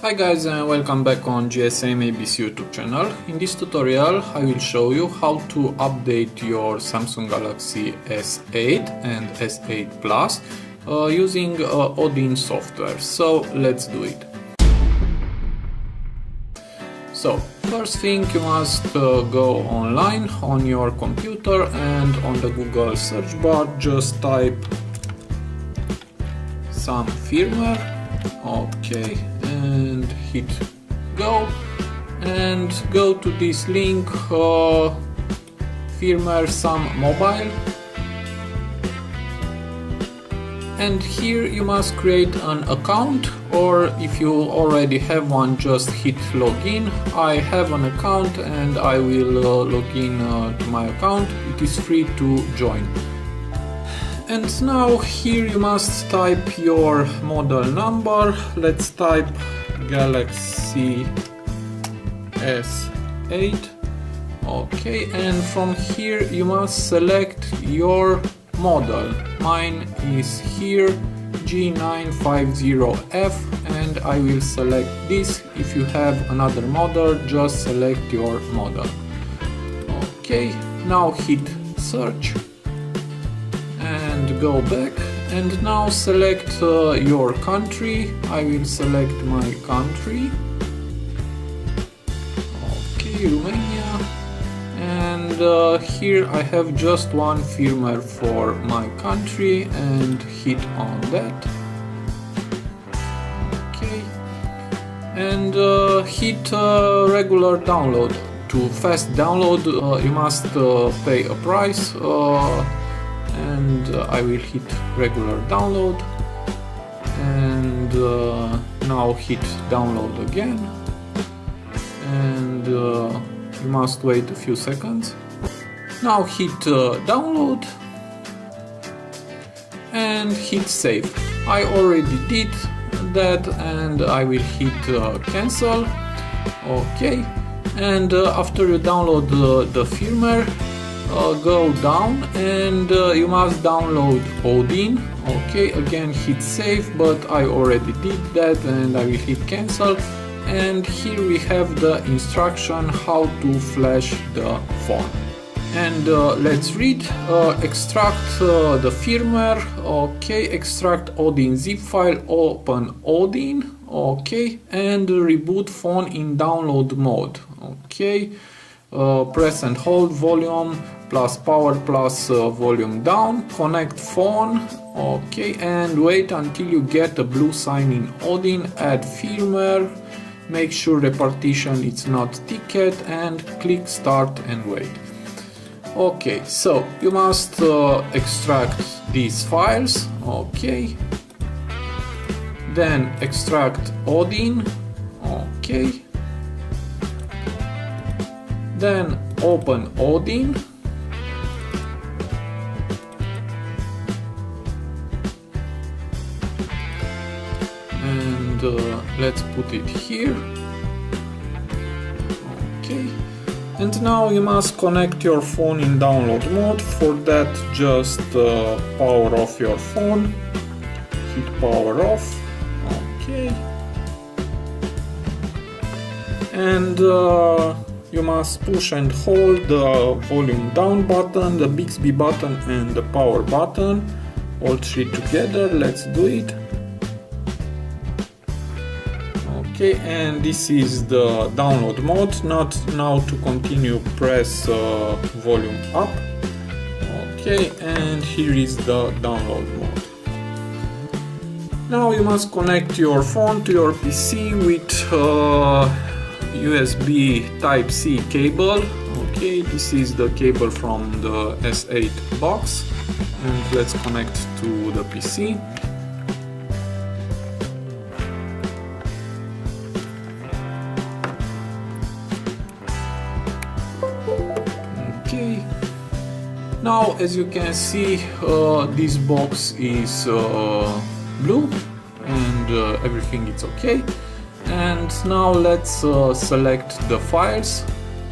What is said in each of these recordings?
Hi guys and welcome back on GSM ABC YouTube channel. In this tutorial I will show you how to update your Samsung Galaxy S8 and S8 Plus using Odin software. So let's do it. So first thing, you must go online on your computer and on the Google search bar just type some firmware. Okay, and hit go and go to this link, firmware some mobile, and here you must create an account, or if you already have one just hit login. I have an account and I will log in to my account. It is free to join. And now here you must type your model number. Let's type Galaxy S8. Okay, and from here you must select your model. Mine is here G950F and I will select this. If you have another model, just select your model. Okay, now hit search and go back, and now select your country. I will select my country. Okay, Romania, and here I have just one firmware for my country and hit on that. Okay, and hit regular download. To fast download you must pay a price, and I will hit regular download, and now hit download again, and you must wait a few seconds. Now hit download and hit save. I already did that and I will hit cancel. Okay, and after you download the firmware, go down and you must download Odin. Okay, again hit save, but I already did that and I will hit cancel. And here we have the instruction how to flash the phone. And let's read. Extract the firmware. Okay, extract Odin zip file, open Odin. Okay, and reboot phone in download mode. Okay, press and hold volume plus power plus volume down, connect phone. Okay, and wait until you get a blue sign in Odin, add firmware, make sure the partition is not ticket, and click start and wait. Okay, so you must extract these files. Okay, then extract Odin. Okay, then open Odin. And let's put it here. Okay, and now you must connect your phone in download mode. For that, just power off your phone, hit power off. Okay, and you must push and hold the volume down button, the Bixby button and the power button, all three together. Let's do it. Okay, and this is the download mode. Now to continue, press volume up. Okay, and here is the download mode. Now you must connect your phone to your PC with USB Type-C cable. Okay, this is the cable from the S8 box, and let's connect to the PC. Okay, now as you can see, this box is blue and everything is okay. And now let's select the files.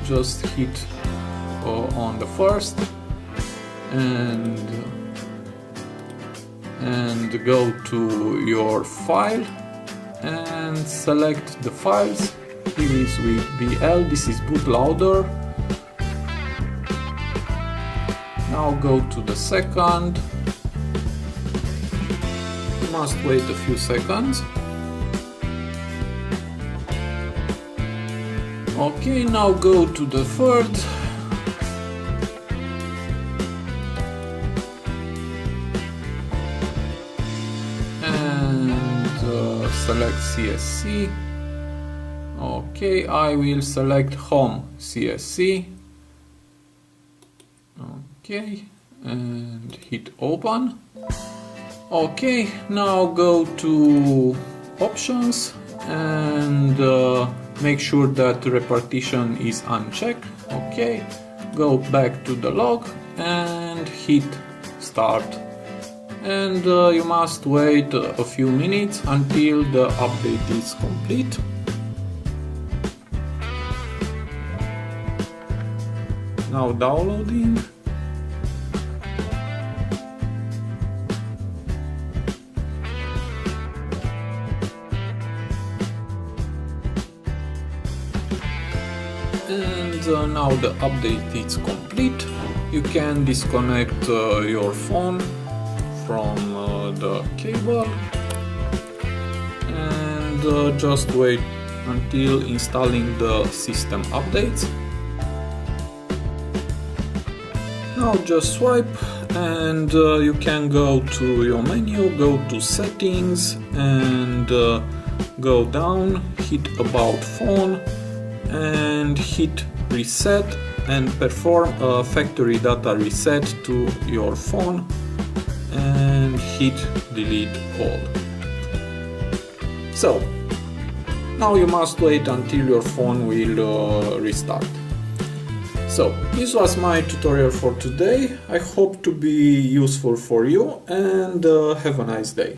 Just hit on the first and go to your file and select the files. Here is with BL, this is bootloader. Now go to the second. You must wait a few seconds. Okay, now go to the third. And select CSC. Okay, I will select home CSC. Okay, and hit open. Okay, now go to options and make sure that repartition is unchecked. Okay, go back to the log and hit start. And you must wait a few minutes until the update is complete. Now downloading. And now the update is complete. You can disconnect your phone from the cable and just wait until installing the system updates. Now just swipe and you can go to your menu, go to settings and go down, hit about phone and hit reset and perform a factory data reset to your phone and hit delete all. So now you must wait until your phone will restart. So this was my tutorial for today. I hope to be useful for you and have a nice day.